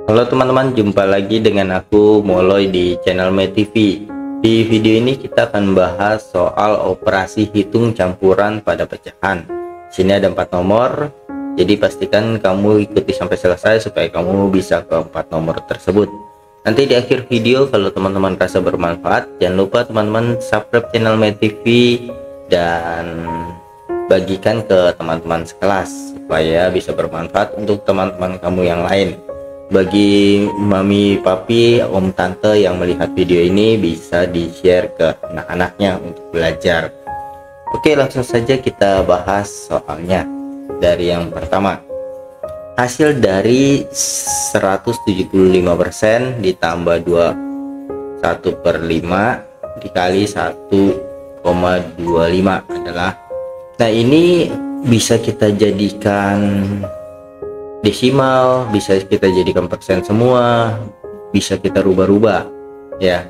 Halo teman-teman, jumpa lagi dengan aku Moloy di channel MeTV. Di video ini kita akan bahas soal operasi hitung campuran pada pecahan. Sini ada 4 nomor, jadi pastikan kamu ikuti sampai selesai supaya kamu bisa ke 4 nomor tersebut. Nanti di akhir video kalau teman-teman rasa bermanfaat, jangan lupa teman-teman subscribe channel MeTV dan bagikan ke teman-teman sekelas supaya bisa bermanfaat untuk teman-teman kamu yang lain. Bagi mami, papi, om, tante yang melihat video ini bisa di-share ke anak-anaknya untuk belajar. Oke, langsung saja kita bahas soalnya. Dari yang pertama, hasil dari 175% ditambah 1/5 dikali 1,25 adalah, nah ini bisa kita jadikan desimal, bisa kita jadikan persen semua, bisa kita rubah-rubah ya.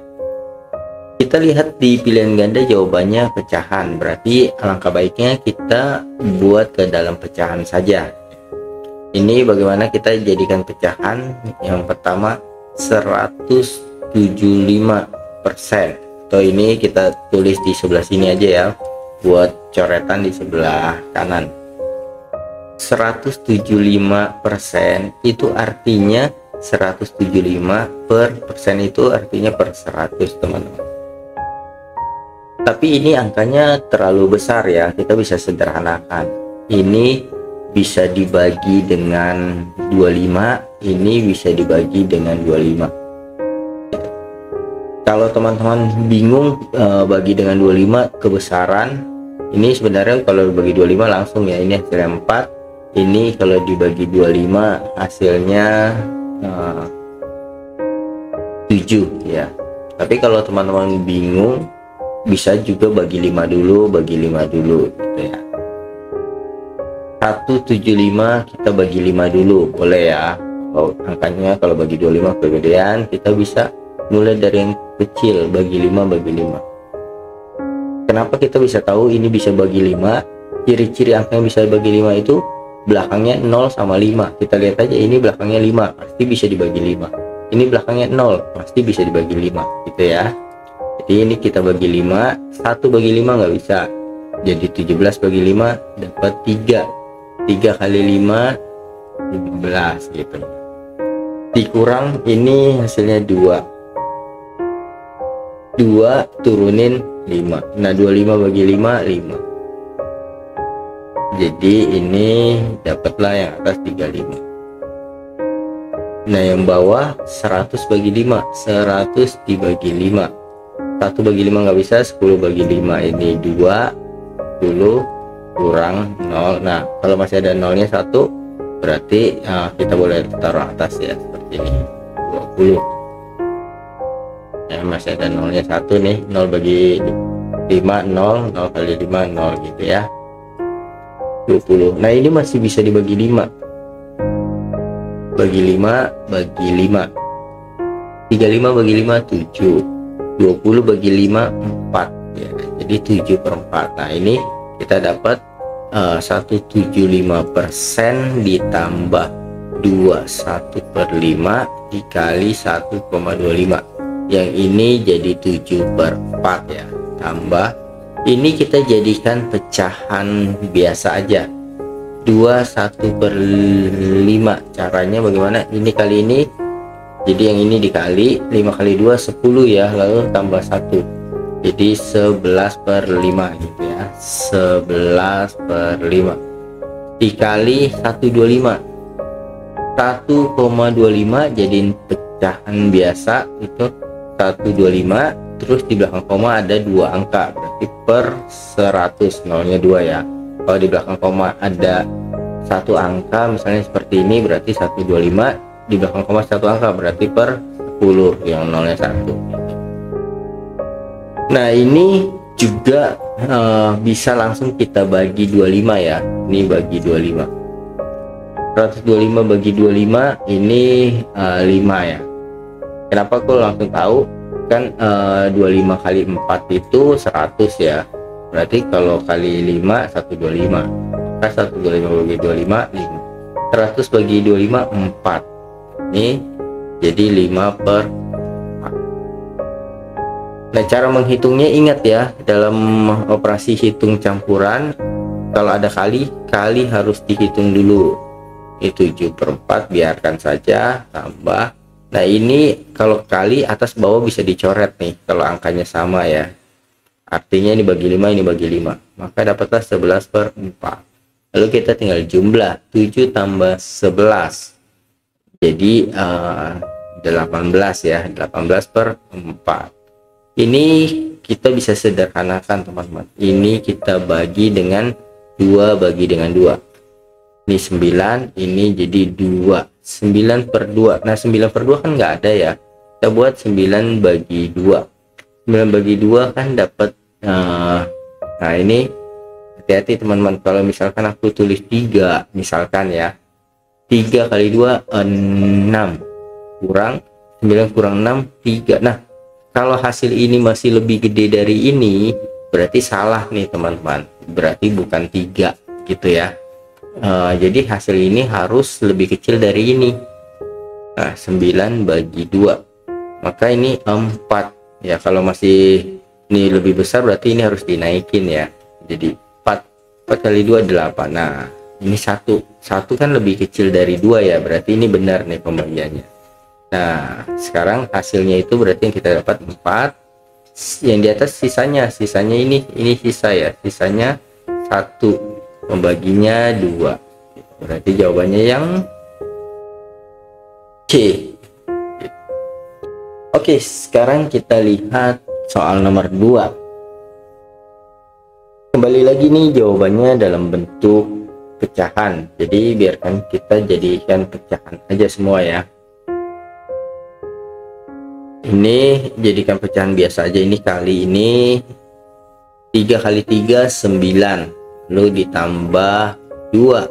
Kita lihat di pilihan ganda jawabannya pecahan, berarti alangkah baiknya kita buat ke dalam pecahan saja. Ini bagaimana kita jadikan pecahan. Yang pertama 175%, atau ini kita tulis di sebelah sini aja ya, buat coretan di sebelah kanan. 175% itu artinya 175 per persen itu artinya per 100 teman-teman. Tapi ini angkanya terlalu besar ya, kita bisa sederhanakan. Ini bisa dibagi dengan 25, ini bisa dibagi dengan 25. Kalau teman-teman bingung bagi dengan 25 kebesaran, ini sebenarnya kalau bagi 25 langsung ya, ini hasilnya 4. Ini kalau dibagi 25 hasilnya 7 ya. Tapi kalau teman-teman bingung bisa juga bagi 5 dulu, gitu ya. 175 kita bagi 5 dulu boleh ya. Kalau angkanya kalau bagi 25 kegedean, kita bisa mulai dari yang kecil, bagi 5. Kenapa kita bisa tahu ini bisa bagi 5? Ciri-ciri angka yang bisa bagi 5 itu belakangnya 0 sama 5. Kita lihat aja, ini belakangnya 5 pasti bisa dibagi 5, ini belakangnya 0 pasti bisa dibagi 5 gitu ya. Jadi ini kita bagi 5, 1 bagi 5 nggak bisa, jadi 17 bagi 5 dapat 3 kali 5 15 gitu. Dikurang ini hasilnya 2 turunin 5, nah 25 bagi 5 5. Jadi ini dapatlah yang atas 35. Nah yang bawah 100 bagi 5, 100 dibagi 5, 1 bagi 5 nggak bisa, 10 bagi 5 ini 2, 10 kurang 0. Nah kalau masih ada nolnya 1 berarti kita boleh taruh atas ya, seperti ini 20 ya, masih ada nolnya 1 nih. 0 bagi 5 0, 0 kali 5 0 gitu ya, 20. Nah ini masih bisa dibagi 5, bagi 5 bagi 5, 35 bagi 5 7, 20 bagi 5 4 ya, jadi 7/4. Nah ini kita dapat 175% ditambah 21/5 dikali 1,25, yang ini jadi 7/4 ya, tambah ini kita jadikan pecahan biasa aja, 21/5. Caranya bagaimana? Ini kali ini, jadi yang ini dikali 5 kali 2 10 ya, lalu tambah 1 jadi 11/5 gitu ya, 11/5 dikali 125, 1,25 jadiin pecahan biasa itu 125, terus di belakang koma ada 2 angka, berarti per 100, nolnya 2 ya. Kalau di belakang koma ada 1 angka misalnya seperti ini, berarti 125, di belakang koma 1 angka berarti per 10, yang nolnya 1. Nah ini juga bisa langsung kita bagi 25 ya, ini bagi 25, 125 bagi 25 ini 5 ya. Kenapa aku langsung tahu? Kan 25 kali 4 itu 100 ya, berarti kalau kali 5 125, maka 125 bagi 25 5, 100 bagi 25 4. Ini jadi 5/4. Nah, cara menghitungnya ingat ya, dalam operasi hitung campuran kalau ada kali harus dihitung dulu. Ini 7/4, biarkan saja, tambah. Nah, ini kalau kali atas bawah bisa dicoret nih kalau angkanya sama ya. Artinya ini bagi 5, ini bagi 5. Maka dapatlah 11/4. Lalu kita tinggal jumlah 7 tambah 11. Jadi 18 ya, 18/4. Ini kita bisa sederhanakan teman-teman. Ini kita bagi dengan 2 bagi dengan 2. Ini 9, ini jadi 2. 9/2. Nah, 9/2 kan nggak ada ya. Kita buat 9 bagi 2. 9 bagi 2 kan dapat nah ini hati-hati teman-teman, kalau misalkan aku tulis 3 misalkan ya. 3 kali 2 6 kurang 9 kurang 6 3. Nah, kalau hasil ini masih lebih gede dari ini, berarti salah nih teman-teman. Berarti bukan 3 gitu ya. Jadi hasil ini harus lebih kecil dari ini. Nah, 9 bagi 2. Maka ini 4. Ya, kalau masih ini lebih besar berarti ini harus dinaikin ya. Jadi 4. 4 kali 2 8. Nah, ini 1. 1 kan lebih kecil dari 2 ya. Berarti ini benar nih pembagiannya. Nah, sekarang hasilnya itu berarti yang kita dapat 4. Yang di atas sisanya ini sisa ya, sisanya 1, pembaginya 2. Berarti jawabannya yang C. Oke, sekarang kita lihat soal nomor 2. Kembali lagi nih jawabannya dalam bentuk pecahan. Jadi biarkan kita jadikan pecahan aja semua ya. Ini jadikan pecahan biasa aja. Ini kali ini 3 kali 3 9, lalu ditambah 2.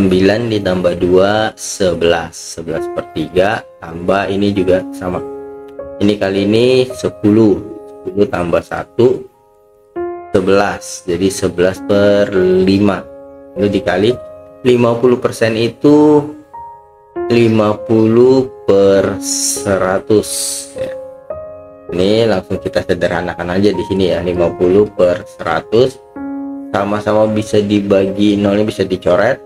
9 ditambah 2 11. 11/3 tambah ini juga sama. Ini kali ini 10. 10 tambah 1 11. Jadi 11/5. Lalu dikali 50% itu 50/100 ya. Ini langsung kita sederhanakan aja di sini ya. 50/100 sama-sama bisa dibagi, nolnya bisa dicoret,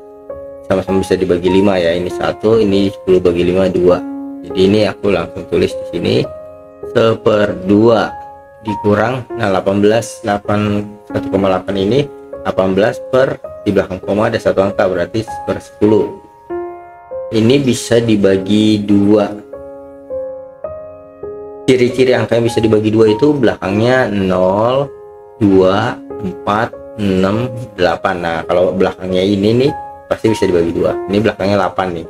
sama-sama bisa dibagi 5 ya. Ini 1, ini 10 bagi 5 2. Jadi ini aku langsung tulis di sini 1/2 dikurang 1,8 ini 18 per di belakang koma ada satu angka berarti 1/10. Ini bisa dibagi 2. Ciri-ciri angka yang bisa dibagi 2 itu belakangnya 0, 2, 4, 6, 8. Nah, kalau belakangnya ini nih pasti bisa dibagi 2. Ini belakangnya 8 nih,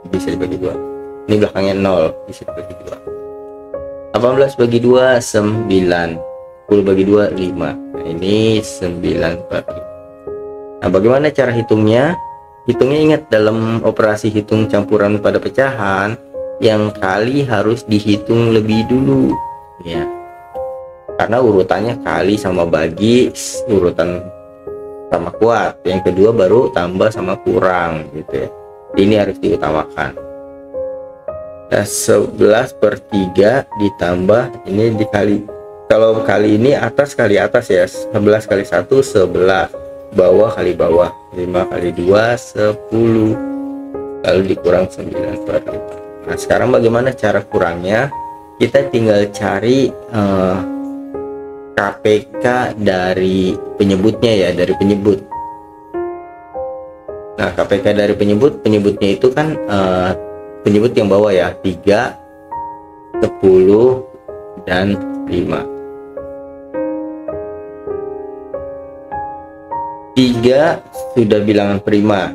bisa dibagi 2. Ini belakangnya 0, bisa dibagi 2. 18 bagi 2 9, 10 bagi 2 5. Nah, ini 9/5. Nah, bagaimana cara hitungnya? Hitungnya ingat, dalam operasi hitung campuran pada pecahan yang kali harus dihitung lebih dulu ya, karena urutannya kali sama bagi, urutan sama kuat, yang kedua baru tambah sama kurang gitu ya. Ini harus diutamakan. Nah, 11/3 ditambah ini dikali, kalau kali ini atas kali atas ya, 11 kali 1 11, bawah kali bawah, 5 kali 2 10, lalu dikurang 9/5. Nah, sekarang bagaimana cara kurangnya? Kita tinggal cari KPK dari penyebutnya ya, dari penyebut. Nah, KPK dari penyebutnya itu kan penyebut yang bawah ya, 3, 10, dan 5. 3 sudah bilangan prima,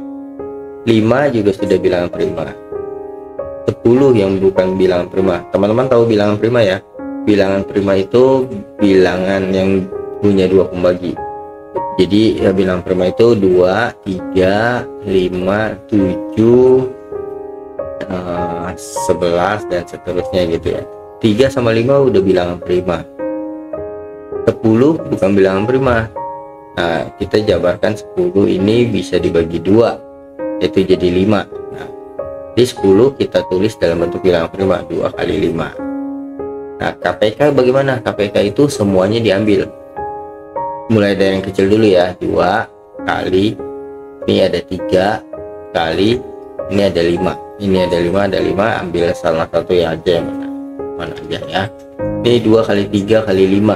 5 juga sudah bilangan prima, 10 yang bukan bilangan prima. Teman-teman tahu bilangan prima ya? Bilangan prima itu bilangan yang punya 2 pembagi. Jadi ya, bilangan prima itu 2, 3, 5, 7, 11 dan seterusnya gitu ya. 3 sama 5 udah bilangan prima. 10 bukan bilangan prima. Nah, kita jabarkan 10 ini bisa dibagi 2, yaitu jadi 5. Nah, Di 10 kita tulis dalam bentuk bilangan prima, 2 kali 5. Nah, KPK bagaimana? KPK itu semuanya diambil. Mulai dari yang kecil dulu ya, 2 kali, ini ada 3 kali, ini ada 5. Ini ada 5, ada 5, ambil salah satu ya aja, yang mana aja ya. Ini 2 kali 3 kali 5.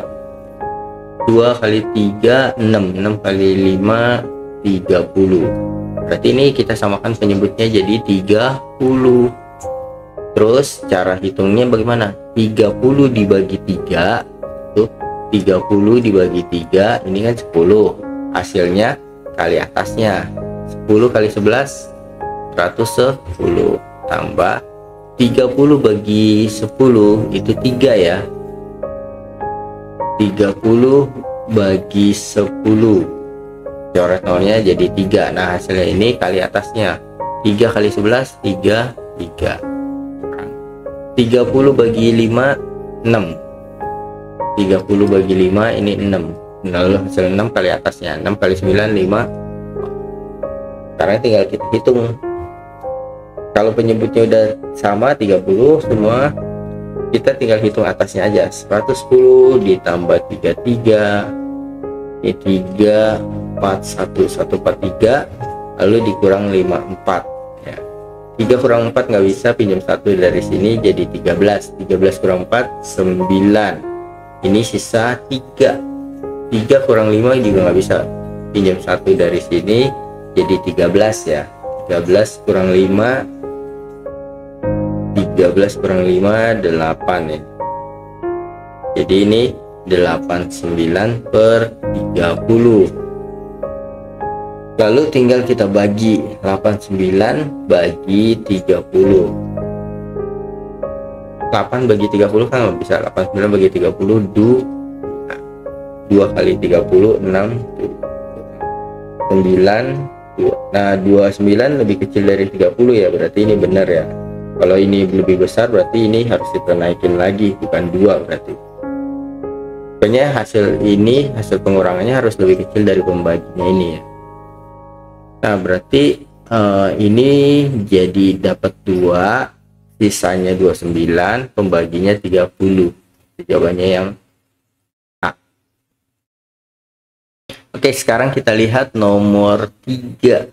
2 kali 3, 6. 6 kali 5, 30. Berarti ini kita samakan penyebutnya jadi 30. Terus cara hitungnya bagaimana? 30 dibagi 3 itu 30 dibagi 3, ini kan 10. Hasilnya kali atasnya 10 kali 11, 110, tambah 30 bagi 10 itu 3 ya. 30 bagi 10, coret nolnya jadi 3. Nah, hasilnya ini kali atasnya 3 kali 11, 3. 30 bagi 5, 6. 30 bagi 5 ini 6. Lalu hasil 6 kali atasnya 6 kali 9, 5. Sekarang tinggal kita hitung. Kalau penyebutnya udah sama 30 semua, kita tinggal hitung atasnya aja. 110 ditambah 33, ini 3, 4, 1, 143, lalu dikurang 5, 4 ya. 3 kurang 4 nggak bisa, pinjam 1 dari sini jadi 13. 13 kurang 4, 9. Ini sisa 3. 3 kurang 5 juga nggak bisa, pinjam 1 dari sini jadi 13 ya. 13 kurang 5, 13 kurang 5, 8 ya. Jadi ini 89 per 30. Lalu tinggal kita bagi 89 bagi 30. 8 bagi 30 kan bisa, 89 bagi 30 2 kali 30 6 9 2. Nah, 29 lebih kecil dari 30 ya, berarti ini benar ya. Kalau ini lebih besar berarti ini harus kita naikin lagi, bukan 2 berarti. Pokoknya hasil ini, hasil pengurangannya harus lebih kecil dari pembaginya ini ya. Nah, berarti ini jadi dapat 2, sisanya 29, pembaginya 30. Jawabannya yang A. Oke, sekarang kita lihat nomor 3.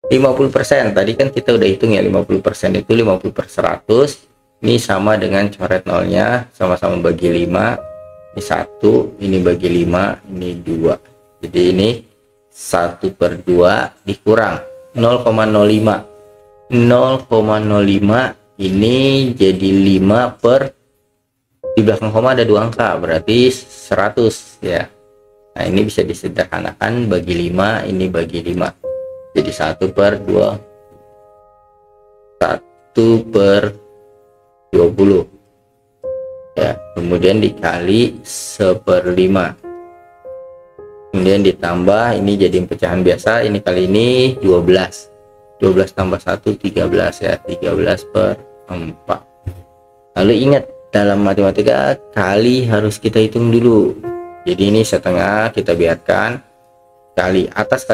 50%. Tadi kan kita udah hitung ya, 50% itu 50 per 100. Ini sama dengan coret nolnya, sama-sama bagi 5. Ini 1, ini bagi 5, ini 2. Jadi ini 1 per 2 dikurang 0,05. 0,05 ini jadi 5 per, di belakang koma ada 2 angka, berarti 100 ya. Nah, ini bisa disederhanakan, bagi 5, ini bagi 5. Jadi 1 per 2, 1 per 20 ya. Kemudian dikali 1/5. Kemudian ditambah, ini jadi pecahan biasa, ini kali ini 12. 12 tambah 1, 13 ya. 13 per 4. Lalu ingat, dalam matematika kali harus kita hitung dulu. Jadi ini setengah kita biarkan, kali atas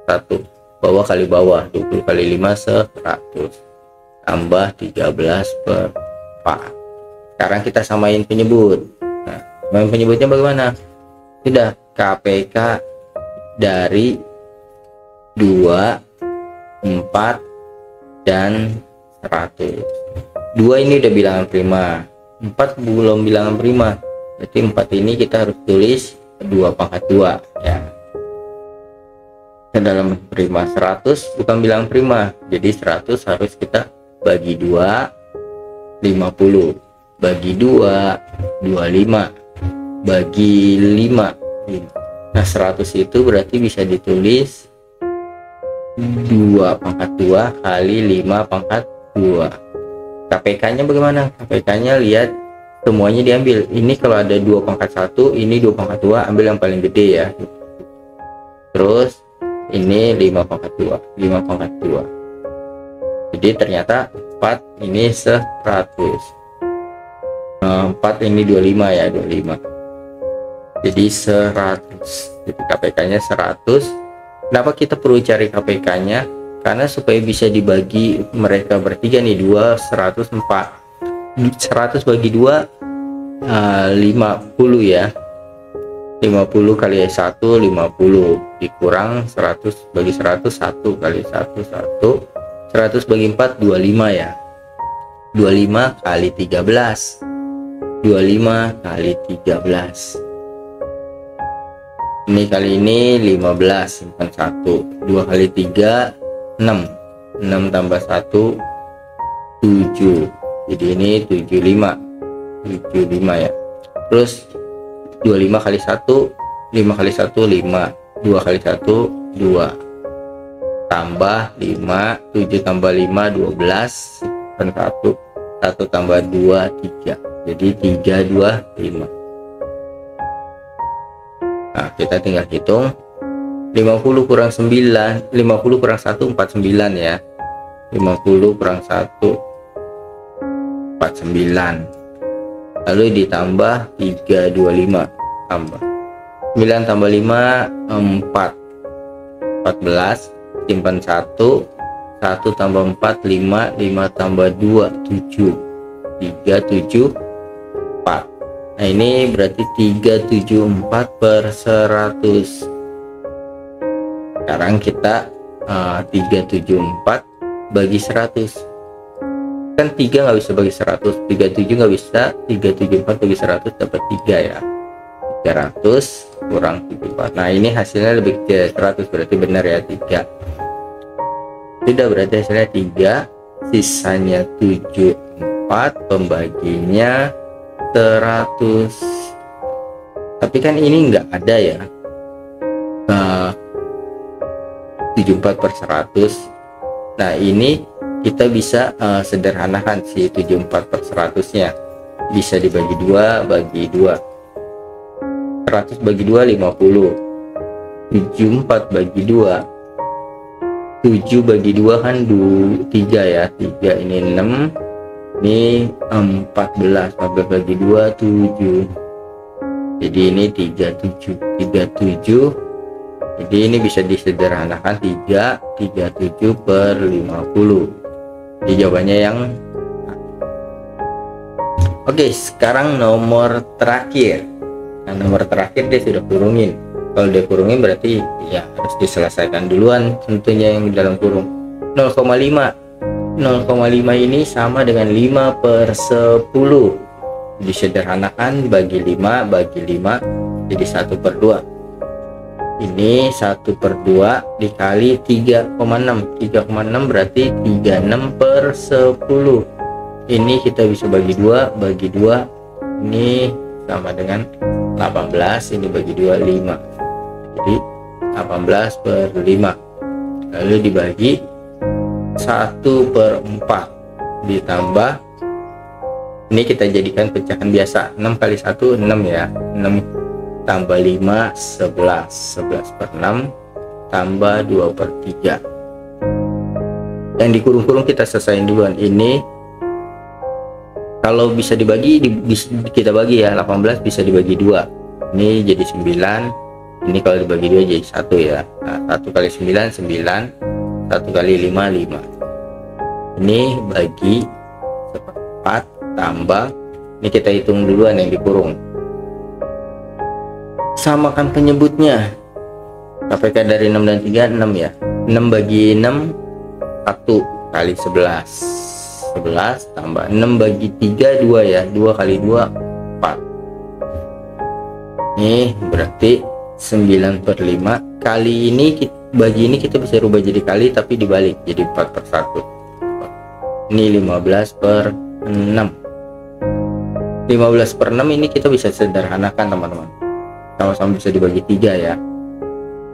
1, bawah kali bawah, 20 kali 5 100, tambah 13 per 4. Sekarang kita samain penyebut. Nah, samain penyebutnya bagaimana? Sudah, KPK dari 2, 4, dan 100. 2 ini udah bilangan prima, 4 belum bilangan prima. Berarti 4 ini kita harus tulis 2 pangkat 2 ya. Dalam prima 100 bukan bilangan prima, jadi 100 harus kita bagi 2, 50. Bagi 2, 25. Bagi 5. Nah, 100 itu berarti bisa ditulis 2 pangkat 2 kali 5 pangkat 2. KPK nya bagaimana? KPK nya lihat semuanya diambil. Ini kalau ada 2 pangkat 1, ini 2 pangkat 2, ambil yang paling gede ya. Terus ini 5 pangkat 2, 5 pangkat 2. Jadi ternyata 4 ini 100. 4 ini 25 ya, 25. Jadi 100. Jadi KPK nya 100. Kenapa kita perlu cari KPK nya? karena supaya bisa dibagi mereka bertiga nih, 2 104. 100 bagi 2 50 ya. 50 kali 1 50 dikurang 100 bagi 100 1 kali 1 1. 100 bagi 4 25 ya. 25 kali 13. 25 kali 13. Ini kali ini 15, simpan 1. 2 kali 3 6. 6 tambah 1 7. Jadi ini 75 ya. Terus 25 kali 1 5 kali 1 5. 2 kali 1 2 tambah 5. 7 tambah 5 12 dan 1 tambah 2 3. Jadi 3 2 5. Nah, kita tinggal hitung. 50 kurang 9, 50 kurang 1 49 ya. 50 kurang 1 49. Lalu ditambah 325, tambah 9 tambah 5 4. 14, simpan 1. 1 tambah 4 5. 5 tambah 2 7. 3 7 4. Nah, ini berarti 374 per 100. Sekarang kita 374 bagi 100. Kan 3 nggak bisa bagi 100, 37 nggak bisa, 374 bagi 100 dapat 3 ya. 300 kurang 74. Nah, ini hasilnya lebih kecil 100, berarti benar ya 3. Tidak, berarti hasilnya 3, sisanya 74, pembaginya 100. Tapi kan ini nggak ada ya. 74 per 100. Nah, ini kita bisa sederhanakan si 74 per 100 nya. Bisa dibagi 2 bagi 2. 100 bagi 2 50. 74 bagi 2 7 bagi 2 kan 3 ya. 3 ini 6. Ini 14. 14 bagi 2 7. Jadi ini 37. 37. Jadi ini bisa disederhanakan 37 per 50. Jadi jawabannya yang oke. Sekarang nomor terakhir. Nah, nomor terakhir dia sudah kurungin. Kalau dia kurungin berarti ya harus diselesaikan duluan tentunya yang di dalam kurung. 0,5. 0,5 ini sama dengan 5 per 10. Disederhanakan bagi 5 jadi 1 per 2. Ini 1 per 2 dikali 3,6. 3,6 berarti 36 per 10. Ini kita bisa bagi 2 bagi 2. Ini sama dengan 18. Ini bagi 2 5. Jadi 18 per 5. Lalu dibagi 1 per 4 ditambah, ini kita jadikan pecahan biasa. 6 kali 1 6 ya. 6 tambah 5 11. 11 per 6 tambah 2 per 3. Yang dikurung-kurung kita selesaiin duluan. Ini kalau bisa dibagi kita bagi ya. 18 bisa dibagi 2. Ini jadi 9. Ini kalau dibagi 2 jadi 1 ya. Nah, 1 kali 9 9. 1 kali 5 5. Ini bagi 4 tambah, ini kita hitung duluan yang dikurung. Samakan penyebutnya. KPK dari 6 dan 3 6 ya. 6 bagi 6 1 kali 11. 11 tambah 6 bagi 3 2 ya. 2 kali 2 4. Ini berarti 9 per 5. Kali ini bagi ini kita bisa rubah jadi kali tapi dibalik jadi 4 per 1. Ini 15 per 6. 15 per 6 ini kita bisa sederhanakan teman-teman. Sama-sama bisa dibagi 3 ya.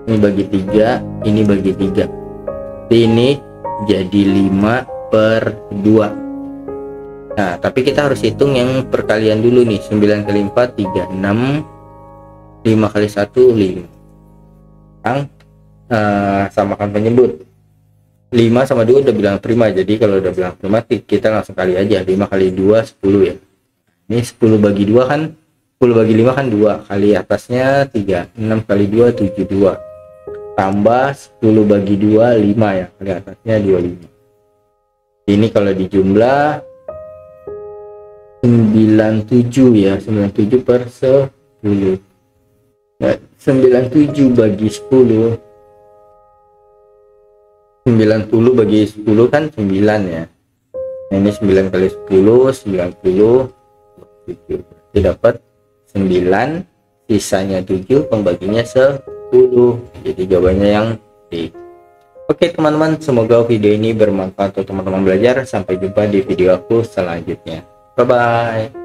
Ini bagi 3, ini bagi 3. Ini jadi 5 per 2. Nah, tapi kita harus hitung yang perkalian dulu nih. 9 kali 4 36. 5 kali 1 5. Sekarang samakan penyebut. 5 sama 2 udah bilang prima. Jadi kalau udah bilang prima kita langsung kali aja. 5 kali 2 10 ya. Ini 10 bagi 2 kan, 10 bagi 5 kan 2, kali atasnya 3, 6 kali 2 72. tambah 10 bagi 2 5 ya, di atasnya 25. Ini kalau dijumlah 97 ya, 97 per 10 ya, 97 bagi 10, 90 bagi 10 kan 9 ya. Nah, ini 9 kali 10 90, 7 berarti dapat 9, sisanya 7, pembaginya 10. Jadi jawabannya yang D. Oke teman-teman, semoga video ini bermanfaat untuk teman-teman belajar. Sampai jumpa di video aku selanjutnya. Bye bye.